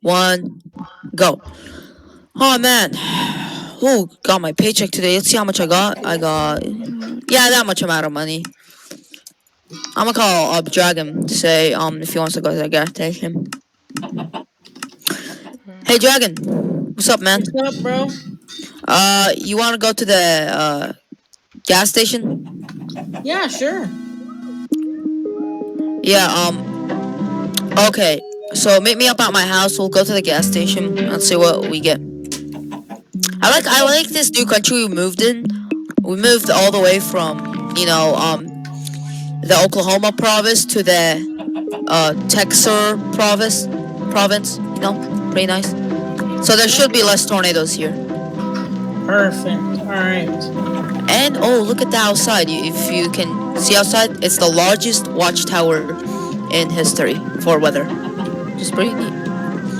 1, go. Oh man. Who got my paycheck today? Let's see how much I got. Yeah, that much amount of money. I'm gonna call up Dragon to say if he wants to go to the gas station. Hey Dragon, what's up, man? What's up, bro? You wanna go to the gas station? Yeah, sure. Yeah. Okay. So meet me up at my house. We'll go to the gas station and see what we get. I like this new country we moved in. We moved all the way from the Oklahoma province to the Texas province. Pretty nice. So there should be less tornadoes here. Perfect. All right. And oh, look at the outside. If you can see outside, it's the largest watchtower in history for weather. Just pretty neat.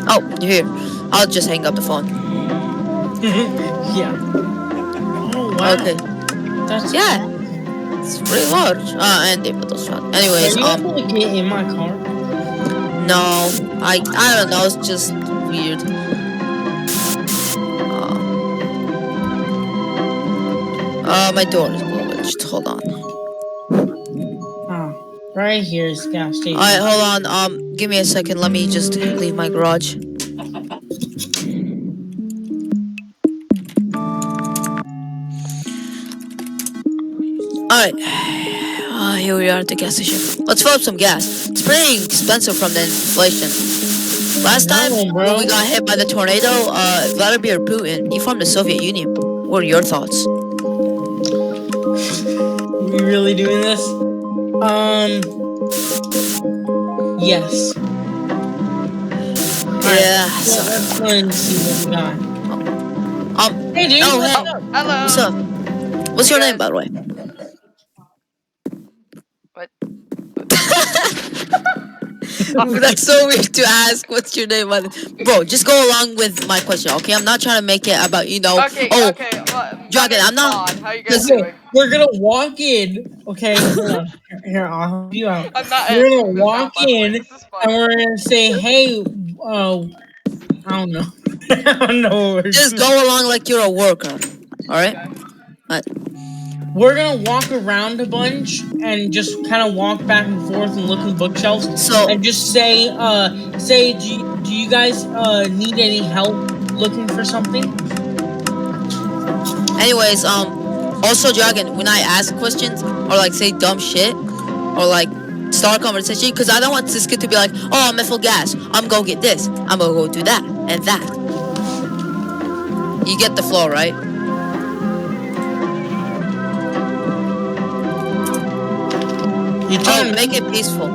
Oh, you're here. I'll just hang up the phone. Yeah. Oh wow. Okay. That's Yeah. It's pretty large. And they put those shots. Anyways, Are you able to get in my car? no, I don't know. It's just weird. My door is glitched. Hold on. Oh, right here is gas station. All right, hold on. Give me a second. Let me just leave my garage. All right. Here we are at the gas station. Let's fill up some gas. It's pretty expensive from the inflation. Last time when we got hit by the tornado, Vladimir Putin, he formed the Soviet Union. What are your thoughts? We really doing this? Yes. Yeah. So let's go and see what we got. Hey, dude. Oh, hey. Hello. What's up? What's your name, by the way? What? That's so weird to ask. What's your name, bro? Just go along with my question, okay? I'm not trying to make it about Okay. Well, Dragon, I'm not. How you guys doing? We're gonna walk in. Okay. Here, I'll help you out. I'm not. We're gonna walk in, This is fun. and we're gonna say, "Hey, I don't know. I don't know." Just go along like you're a worker. All right. We're gonna walk around a bunch and just kind of walk back and forth and look in bookshelves. And just say, do you guys need any help looking for something? Anyways, also Dragon, when I ask questions or like say dumb shit or like start a conversation, because I don't want this kid to be like, oh, I'm at full gas. I'm gonna go get this. I'm gonna go do that and that. You get the flow, right? You Oh, make it peaceful.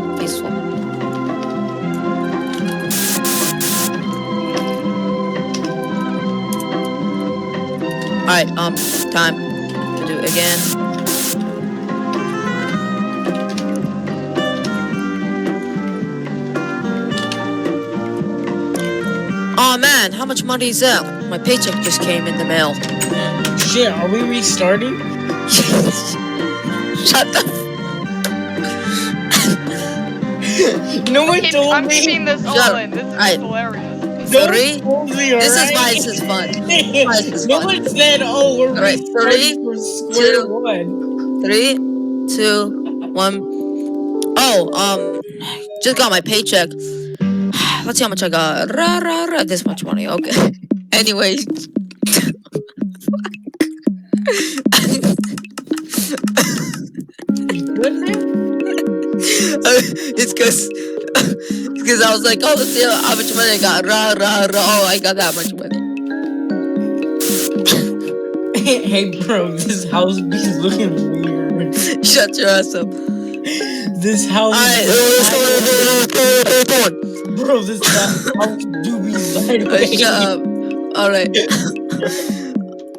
Alright, time to do it again. Oh man, how much money is that? My paycheck just came in the mail. Shit, are we restarting? Shut the No one told I'm me. keeping this all in. This is hilarious. Three. This is why this is fun. No one said, "Oh, we're right. restarting for square one." 3, 2, 1. Oh, just got my paycheck. Let's see how much I got. This much money. Okay. Anyways. Good, man? It's because I was like, oh, let's see how much money I got. Oh, I got that much money. Hey, bro, this house is looking weird. Shut your ass up. This house. Bro, this house do be sideways. Shut up. Alright.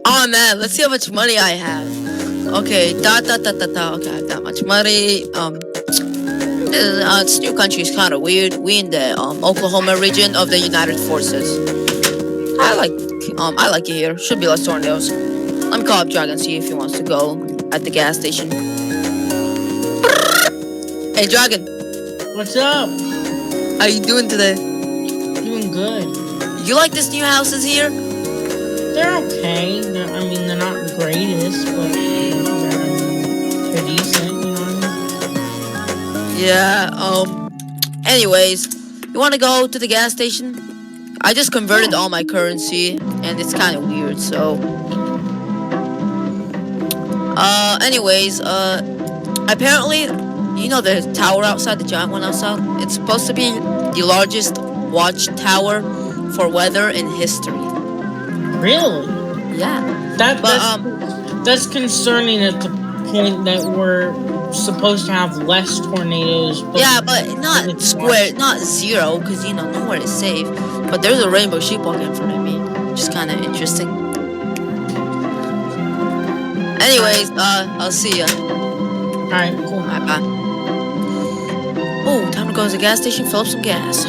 Oh man, let's see how much money I have. Okay, Okay, I have that much money. This new country is kind of weird. We in the Oklahoma region of the United Forces. I like it here. Should be less tornadoes. Let me call up Dragon, see if he wants to go at the gas station. Hey Dragon. What's up? How you doing today? Doing good. You like this new houses here? They're okay. I mean, they're not the greatest, but they're decent. You know what I mean? Yeah. Anyways, you want to go to the gas station? I just converted all my currency, and it's kind of weird. So, anyways, apparently, you know the tower outside, the giant one outside. It's supposed to be the largest watchtower for weather in history. Really? Yeah. That's concerning at the point that we're supposed to have less tornadoes. Yeah, but not square, not zero, because you know nowhere is safe. But there's a rainbow sheepwalk in front of me, which is kind of interesting. Anyways, I'll see ya. Alright, cool. Alright, bye. Oh, time to go to the gas station, fill up some gas.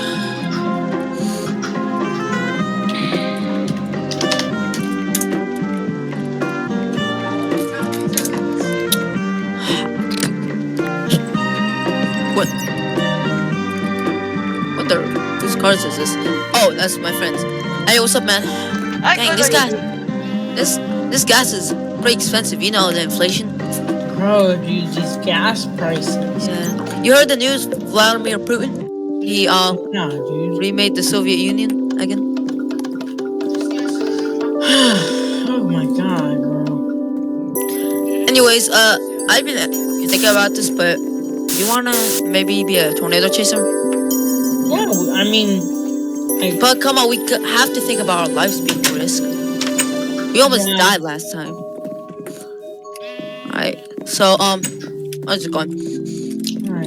Whose cars is this? Oh, that's my friend's. Hey, what's up, man? Dang, this gas is pretty expensive. You know the inflation. Bro, dude, these gas prices. Yeah. You heard the news? Vladimir Putin. He remade the Soviet Union again. Oh my god, bro. Anyways, I've been thinking about this, but you wanna maybe be a tornado chaser? Yeah, I mean... But come on, we have to think about our lives being at risk. We almost died last time. Alright, so, I'm just going.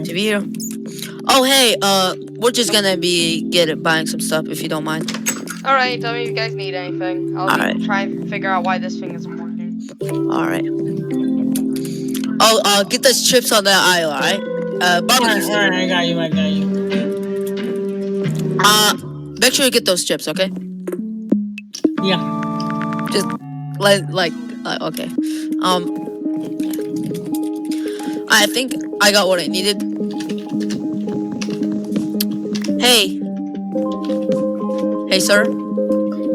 TV here. Oh, hey, we're just gonna be buying some stuff, if you don't mind. Alright, tell me if you guys need anything. I'll try and figure out why this thing isn't working. Alright. Oh, get those chips on the aisle, alright? Barbecue. Alright, I got you. Make sure you get those chips, okay? Yeah. Just okay. I think I got what I needed. Hey, sir.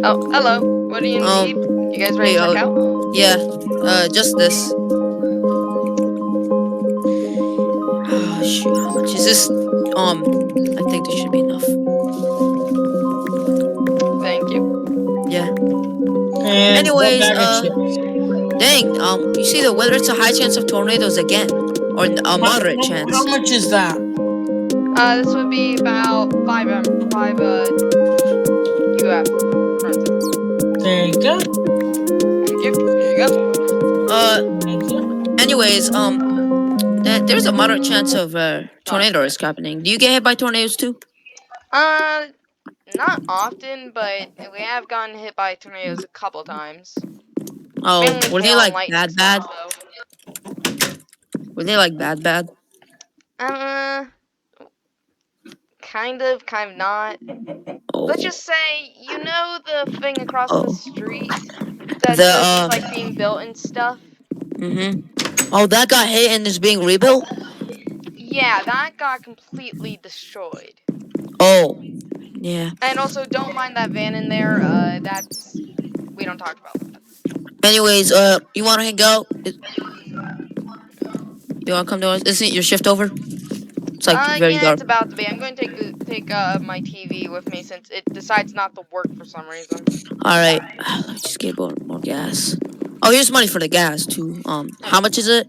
Oh, hello. What do you need? You guys ready to check out? Yeah. Just this. Oh shoot! How much is this? I think this should be enough. Thank you. Yeah. And anyways, dang, you see the weather, it's a high chance of tornadoes again. Or a moderate chance. How much is that? This would be about 5 UF. There you go. Thank you. There you go. Thank you. Anyways, there's a moderate chance of tornadoes happening. Do you get hit by tornadoes too? Not often, but we have gotten hit by tornadoes a couple times. Oh, were they like bad? Were they like bad? Kind of not. Oh. Let's just say, you know the thing across the street that's just, like being built and stuff? Oh, that got hit and is being rebuilt? Yeah, that got completely destroyed. Oh, yeah. And also, don't mind that van in there, we don't talk about that. Anyways, you wanna hang out? You wanna come to us? Isn't your shift over? It's like very dark. It's about to be. I'm going to take my TV with me since it decides not to work for some reason. Alright, let's just get more gas. Oh, here's money for the gas too. How much is it?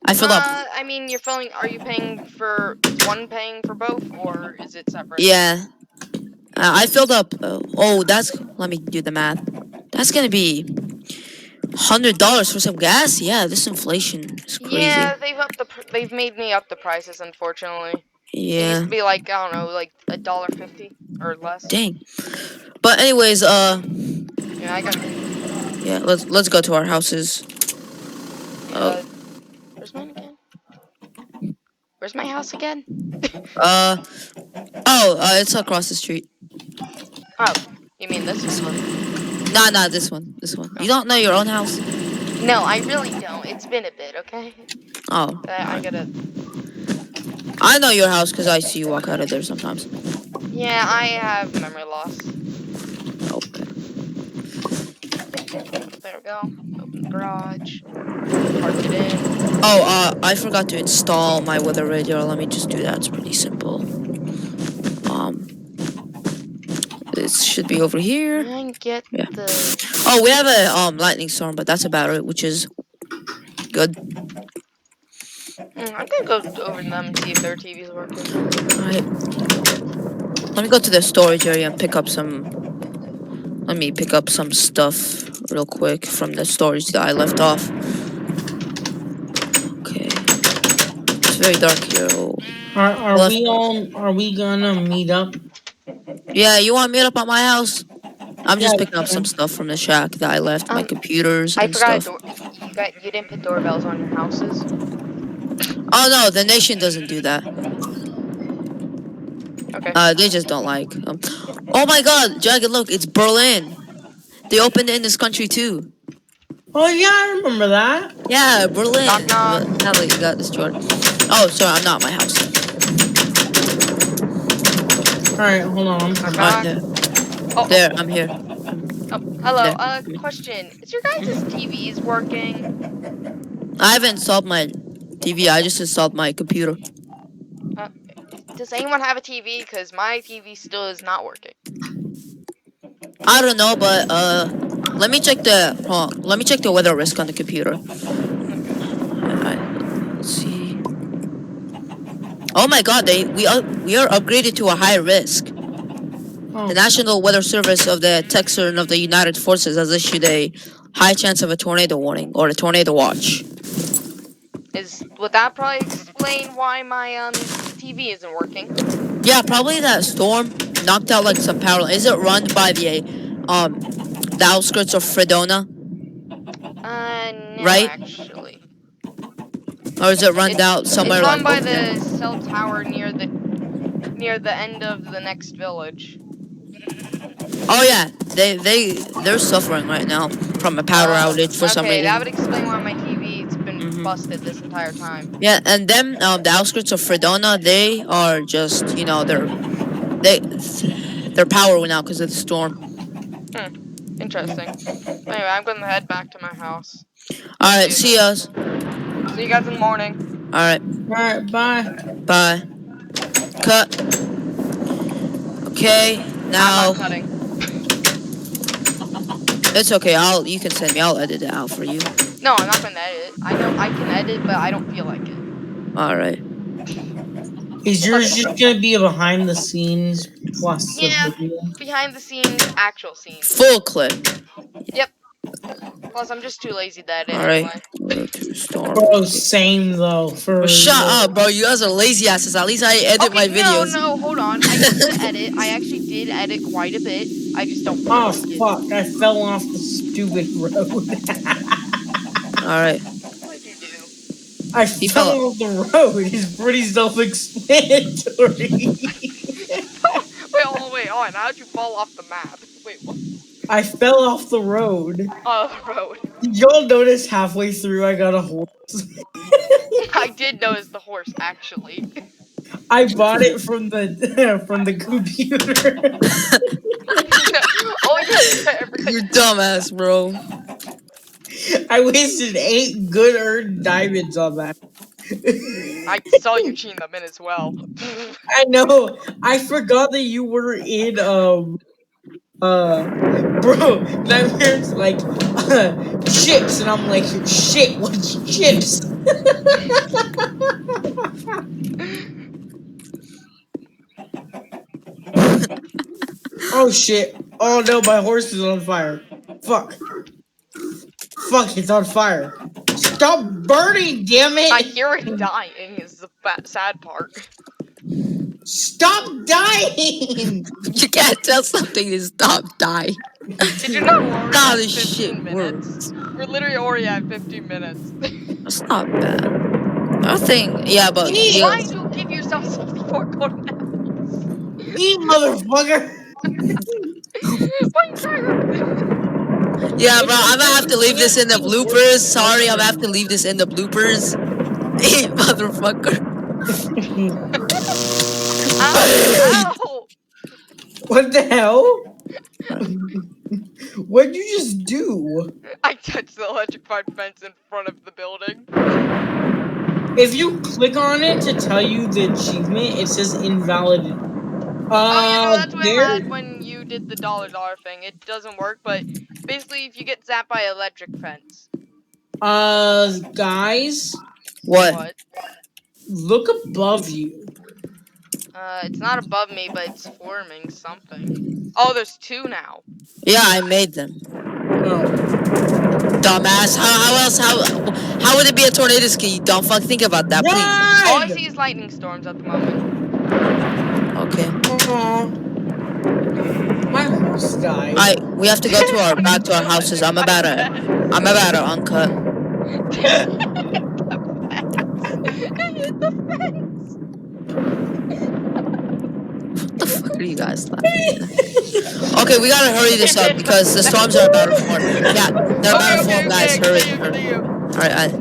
I filled up. I mean, are you paying for, is one paying for both, or is it separate? Yeah. I filled up, let me do the math. That's gonna be $100 for some gas? Yeah, this inflation is crazy. Yeah, they've made me up the prices, unfortunately. Yeah. It used to be like, I don't know, like $1.50 or less. Dang. But anyways, yeah, I got. Yeah, let's go to our houses. Where's mine again? Where's my house again? It's across the street. Oh, you mean this one? Nah, this one. You don't know your own house? No, I really don't. It's been a bit, okay? Oh. I know your house because I see you walk out of there sometimes. Yeah, I have memory loss. go. Open the garage. Park it in. Oh, I forgot to install my weather radio. Let me just do that. It's pretty simple. It should be over here. And get the. Oh, we have a lightning storm, but that's about it, which is good. I'm gonna go over to them and see if their TV's working. Alright. Let me go to the storage area and pick up some. Let me pick up some stuff real quick from the storage that I left off. Okay. It's very dark here. Oh. Are we gonna meet up? Yeah, you want to meet up at my house? I'm just picking up some stuff from the shack that I left, my computers and stuff. You didn't put doorbells on your houses? Oh no, the nation doesn't do that. Okay. They just don't like. Oh my God, Jagged, look, it's Berlin. They opened it in this country too. Oh yeah, I remember that. Yeah, Berlin. Knock, knock. Now that you got destroyed. Oh, sorry, I'm not at my house. All right, hold on. There, I'm here. Oh, hello. Question: is your guys' TVs working? I haven't installed my TV. I just installed my computer. Does anyone have a TV? Because my TV still is not working. I don't know, but let me check the weather risk on the computer. Alright, let's see. Oh my God, we are upgraded to a high risk. The National Weather Service of the Texan of the United Forces has issued a high chance of a tornado warning or a tornado watch. Would that probably explain why my TV isn't working? Yeah, probably that storm knocked out like some power. Is it run by the outskirts of Fredona? No, right? Actually. Or is it run out somewhere? It's run like by the cell tower near the end of the next village. Oh yeah, they're suffering right now from a power outage for some reason. Okay, that would explain why my TV's been busted this entire time. Yeah, and them the outskirts of Fredona, they are just their power went out because of the storm. Interesting. Anyway, I'm gonna head back to my house. All right, see us. See you guys in the morning. All right. All right, bye. Bye. Cut. Okay, now. I'm not cutting. It's okay. You can send me. I'll edit it out for you. No, I'm not gonna edit. I know I can edit, but I don't feel like it. All right. Is yours just gonna be a behind the scenes plus the video? Behind the scenes, actual scenes. Full clip. Yep. Plus, I'm just too lazy to edit anyway. Bro, same though. Shut up, bro. You guys are lazy asses. At least I edit my videos. No, hold on. I did edit. I actually did edit quite a bit. I just don't. Oh fuck! I fell off the stupid road. All right. What did you do? I fell off the road. It's pretty self-explanatory. Wait, hold on. How'd you fall off the map? Wait, what? I fell off the road. Oh, the road. Did y'all notice halfway through I got a horse? I did notice the horse, actually. I bought it from the computer. Oh, yeah. You dumbass, bro. I wasted 8 good earned diamonds on that. I saw you cheating them in as well. I know. I forgot that you were in bro, Nightmare's like chips, and I'm like, shit, what's chips? Oh shit. Oh no, my horse is on fire. Fuck, it's on fire. Stop burning, damn it! I hear it dying is the sad part. Stop dying! You can't tell something to stop dying. Did you know we're God, at this 15 shit minutes? works. We're literally already at 15 minutes. That's not bad. I think, yeah, but... Why do you give yourself 64 golden apples? Eat, motherfucker! Yeah, bro, I'm gonna have to leave this in the bloopers. Sorry, I'm gonna have to leave this in the bloopers. Eat, motherfucker. Ow! What the hell? What'd you just do? I touched the electrified fence in front of the building. If you click on it to tell you the achievement, it says invalid. Oh, that's what There. it had when you did the dollar thing. It doesn't work, but basically, if you get zapped by electric fence. Guys. What? Look above you. It's not above me, but it's forming something. Oh, there's two now. Yeah, I made them. Oh. Dumbass. How else? How would it be a tornado ski? Don't fuck think about that, please. All I see is lightning storms at the moment. Okay. My house died. Alright, we have to go to our back to our houses. I'm about to uncut. The fence. What the fuck are you guys laughing at? Okay, we gotta hurry this up because the storms are about to form. Yeah, they're about to form, guys. Hurry. Alright,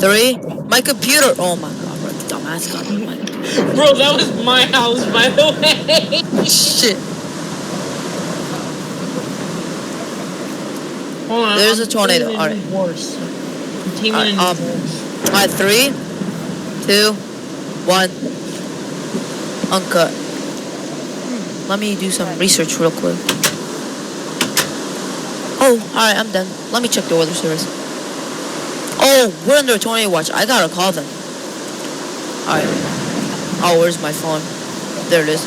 3. My computer. Oh my god, bro. The dumbass got my computer. Bro, that was my house, by the way. Shit. Hold on, There's a tornado. Alright. Alright, 3, 2, 1. Uncut. Let me do some research real quick. Oh, alright, I'm done. Let me check the weather service. Oh, we're under a tornado watch. I gotta call them. Alright. Oh, where's my phone? There it is.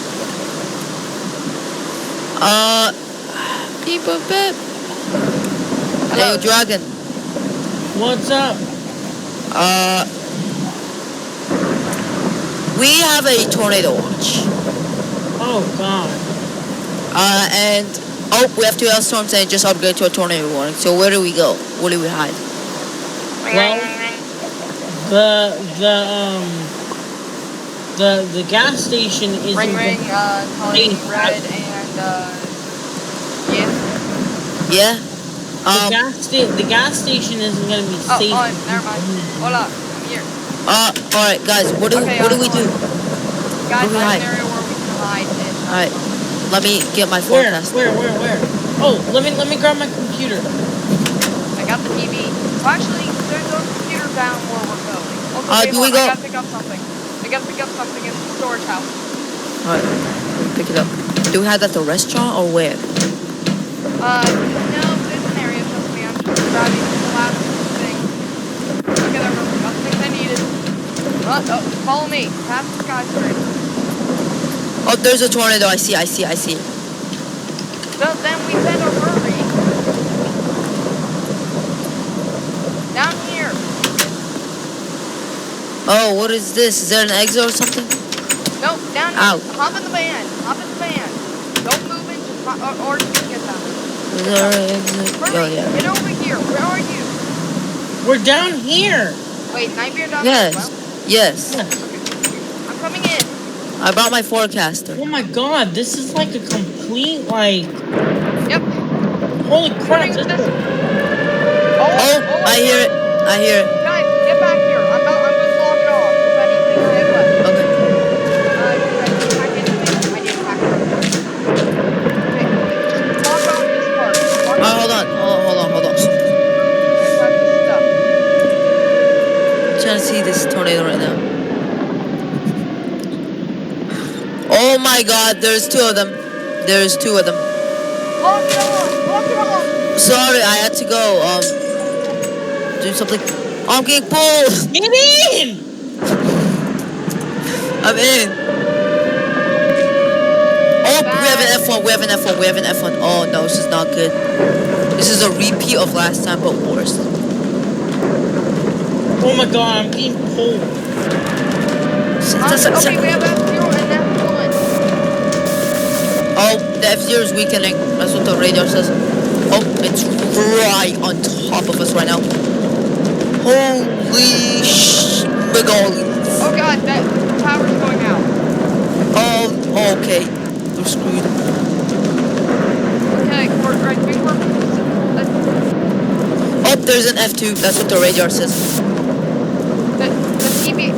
Beep boop beep. Hey, Dragon. What's up? We have a tornado watch. Oh god. And we have 2 hailstorms and it just upgraded to a tornado warning. So where do we go? Where do we hide? Well, the gas station is ring, Tony, red, and yeah. The gas station isn't gonna be safe. Oh, never mind. Hold up, I'm here. Alright, guys. What do we do? Guys, I have an area where we can hide. Alright, let me get my forecast. Where? Oh, let me grab my computer. I got the TV. Well, actually, there's no computer down where we're going. Okay, Do we go? I gotta pick up something. I gotta pick up something in the storage house. Alright, pick it up. Do we have that at the restaurant or where? No, there's an area, trust me. I'm just grabbing the last thing. Okay, there we go. Got the things I needed. Follow me. Past the skyscraper. Oh, there's a tornado. I see. So then we better hurry. Down here. Oh, what is this? Is there an exit or something? No, down here. Ow. Hop in the van. Don't move it, just or you can get down. Is there an exit? Hurry, Oh, yeah. get over here. Where are you? We're down here. Wait, Nightmare down Yes. there as well? Yes. I'm coming in. I brought my forecaster. Oh my god, this is like a complete, like... Yep. Holy crap. Oh, I hear it. Guys, get back here. I'm going to lock it off. If anything I have left. Okay. I need to pack anything. I need to pack it. Okay, just lock off this part. Hold on. Here's half this stuff. I'm trying to see this tornado right now. Oh my god, there's 2 of them. Lock it off. Sorry, I had to go, do something. Oh, I'm getting pulled. Get in! I'm in. Oh, we have an F1. Oh no, this is not good. This is a repeat of last time, but worse. Oh my god, I'm getting pulled. Okay, we have F0 and F1. Oh, the F0 is weakening. That's what the radar says. Oh, it's right on top of us right now. Holy schmigoli. Oh god, that tower's going out. Oh, okay. We're screwed. Okay, we're Oh, there's an F2. That's what the radar says. The TV,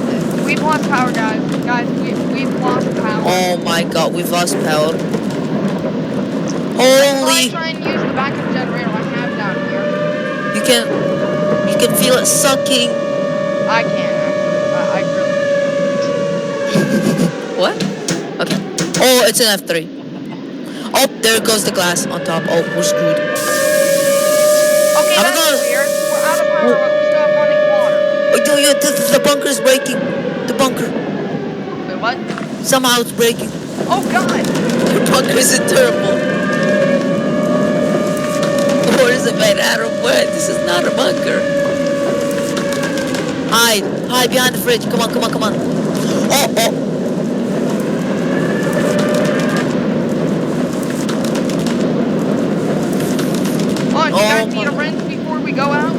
we've lost power, guys. Guys, we've lost power. Oh my god, we've lost power. Only try and use the backup generator I have down here. you can feel it sucking. I can't actually. I really can't. What? Okay. Oh, it's an F3. Oh, there goes the glass on top. Oh, we're screwed. Okay, I'm that's gonna. weird. We're out of power, Oh, but we still have running water. oh, yeah, the bunker is breaking. The bunker. Wait, what? Somehow it's breaking. Oh God! The bunker is terrible. Or is it made out of wood? This is not a bunker. Hide behind the fridge. Come on. Oh. Oh, do you guys need a wrench before we go out?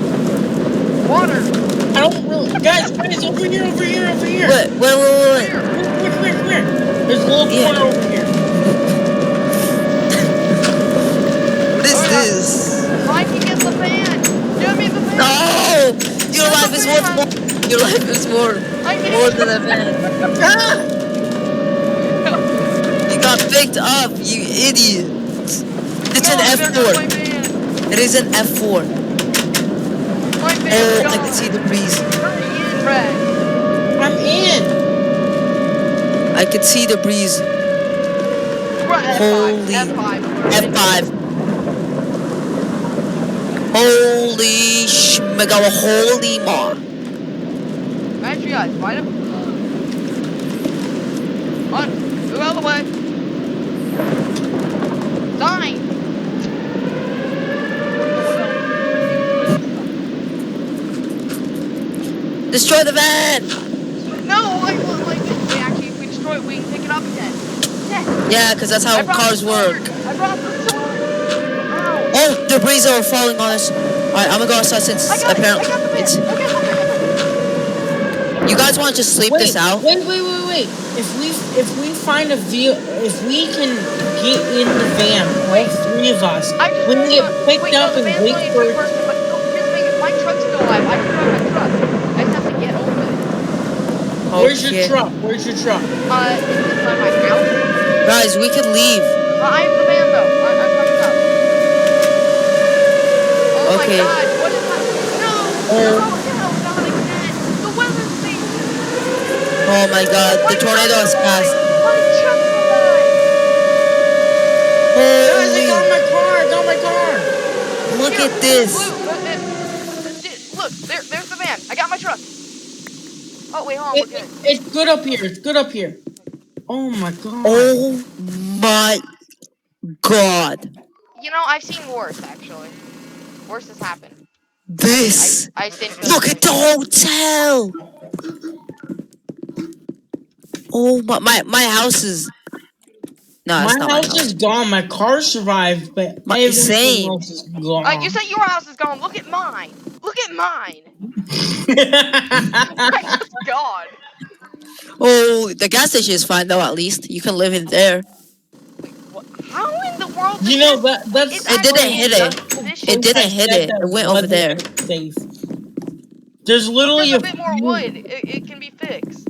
Water! I don't really. Guys, over here. Wait. Come here. There's a little corner over here. What is this? I can get the fan! Give me the fan! No! Your life is worth more. Your life is more than a man. You got picked up, you idiot. It's an F4. It is an F4. Oh, I can see the breeze. I'm in. I can see the breeze. Holy F5. Holy schmega, holy ma. Actually, guys, why don't... On, move out of the way. Die! Destroy the van! No, I actually, if we destroy it, we can pick it up again. Yeah, because that's how cars work. I brought the sword! Ow! Oh, debris are falling on us. Alright, I'm gonna go outside since apparently it's... You guys want to just sleep this out? Wait. If we find a vehicle, if we can get in the van, all three of us, when we get picked up and wait for... Here's the thing, if my truck's still alive, I can drive my truck. I just have to get over it. Where's your truck? It's inside my house. Guys, we could leave. I have the van though. I'm coming up. Oh Okay. my God, what is happening? No, not again. The weather's changing. Oh my God, the tornado has passed. My truck's alive. Guys, I got my car. Look at this. Look, there's the van. I got my truck. Oh wait, hold on, we're good. It's good up here. Oh my God. Oh my God. You know, I've seen worse actually. Worse has happened. This. I think. Look at the hotel. Oh my house is. No, it's not my house is gone. My car survived, but everything else is gone. You said your house is gone. Look at mine. Mine's gone. Oh, the gas station is fine though. At least you can live in there. What? How in the world? You know that's. It didn't hit it. It didn't hit it. It went over there. Safe. There's literally a bit more wood. It can be fixed.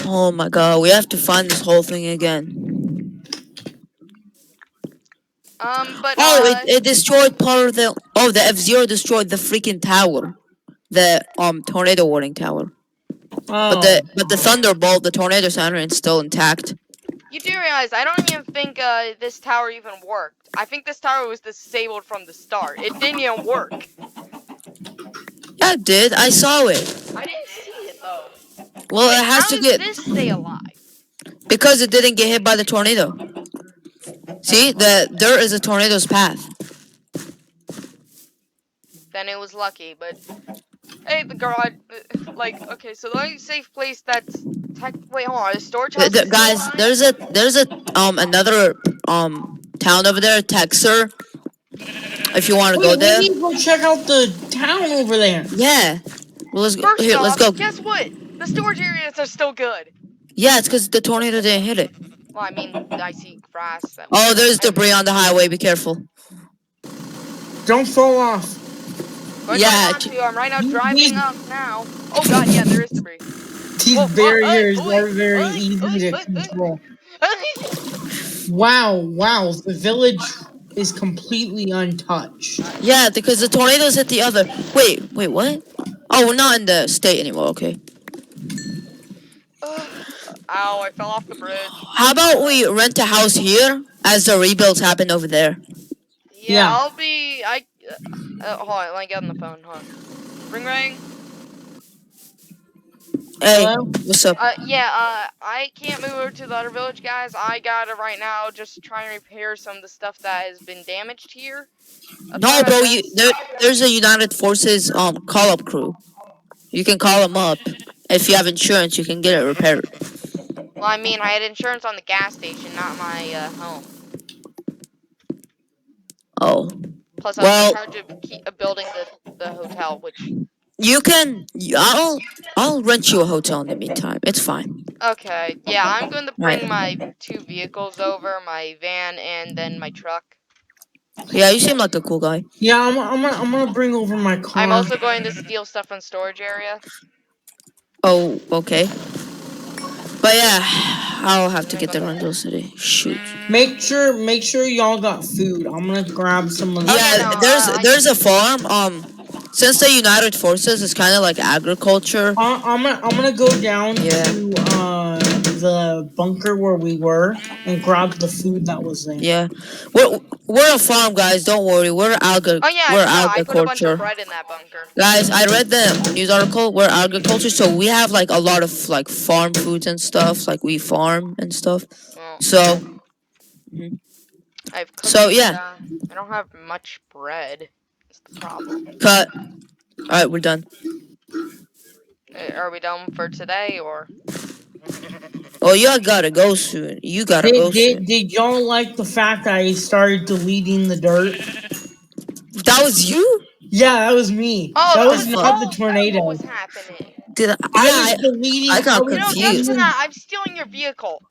Oh my God, we have to find this whole thing again. But it destroyed part of the. Oh, the F-Zero destroyed the freaking tower, the tornado warning tower. Oh. But the Thunderbolt, the tornado siren, is still intact. You do realize I don't even think this tower even worked. I think this tower was disabled from the start. It didn't even work. Yeah, it did. I saw it. I didn't see it though. Well, it has to get. How did this stay alive? Because it didn't get hit by the tornado. See, there is a tornado's path. Then it was lucky, but hey, the garage, okay, so the only safe place that's wait, hold on, the storage house. Guys, there's another town over there, Texer. If you want to go there, we need to go check out the town over there. Yeah, well, let's go. First off, let's go. Guess what? The storage areas are still good. Yeah, it's because the tornado didn't hit it. Well, I mean, I see grass. Oh, there's debris on the highway. Be careful. Don't fall off. But I'm right now driving up now. Oh God, yeah, there is debris. These barriers are very easy to control. Wow, the village is completely untouched. Yeah, because the tornadoes hit the other. Wait, what? Oh, we're not in the state anymore. Okay. Ow! I fell off the bridge. How about we rent a house here as the rebuilds happen over there? Yeah, Yeah. I'll be. Hold on, let me get on the phone. Hold on. Ring. Hey, Hello? what's up? I can't move over to the other village, guys. I gotta right now just try and repair some of the stuff that has been damaged here. I'll try No, my bro, best. there's a United Forces call up crew. You can call them up. If you have insurance, you can get it repaired. Well, I mean, I had insurance on the gas station, not my home. Oh, Plus, I was in well, charge of building the hotel, which. you can. I'll rent you a hotel in the meantime. It's fine. Okay, yeah, I'm going to Right. bring my 2 vehicles over, my van and then my truck. Yeah, you seem like a cool guy. Yeah, I'm gonna bring over my car. I'm also going to steal stuff from storage area. Oh, okay. But yeah, I'll have to get the rental city. Shoot. Make sure y'all got food. I'm gonna grab some of the. Okay, Yeah, no, there's a farm. Since the United Forces is kind of like agriculture. I'm gonna go down Yeah. to the bunker where we were and grab the food that was there. Yeah, we're a farm, guys. Don't worry. We're Oh yeah, we're I put a bunch of agriculture. bread in that bunker. Guys, I read the news article. We're agriculture, so we have like a lot of like farm foods and stuff. Like we farm and stuff. Well, So. I have cookies. So yeah. I don't have much bread. That's the problem. Cut. All right, we're done. Are we done for today or? Oh, you gotta go soon. You gotta go soon. Did y'all like the fact that I started deleting the dirt? That was you? Yeah, that was me. Oh, that was the not the tornado. What was happening? Did I? I Yeah, was deleting. I got was You know, just confused. for that, I'm stealing your vehicle.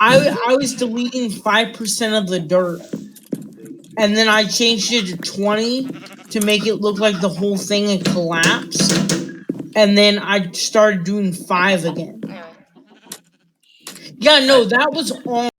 I was deleting 5% of the dirt, and then I changed it to 20 to make it look like the whole thing had collapsed, and then I started doing 5 again. Anyway. Yeah, no, that was all.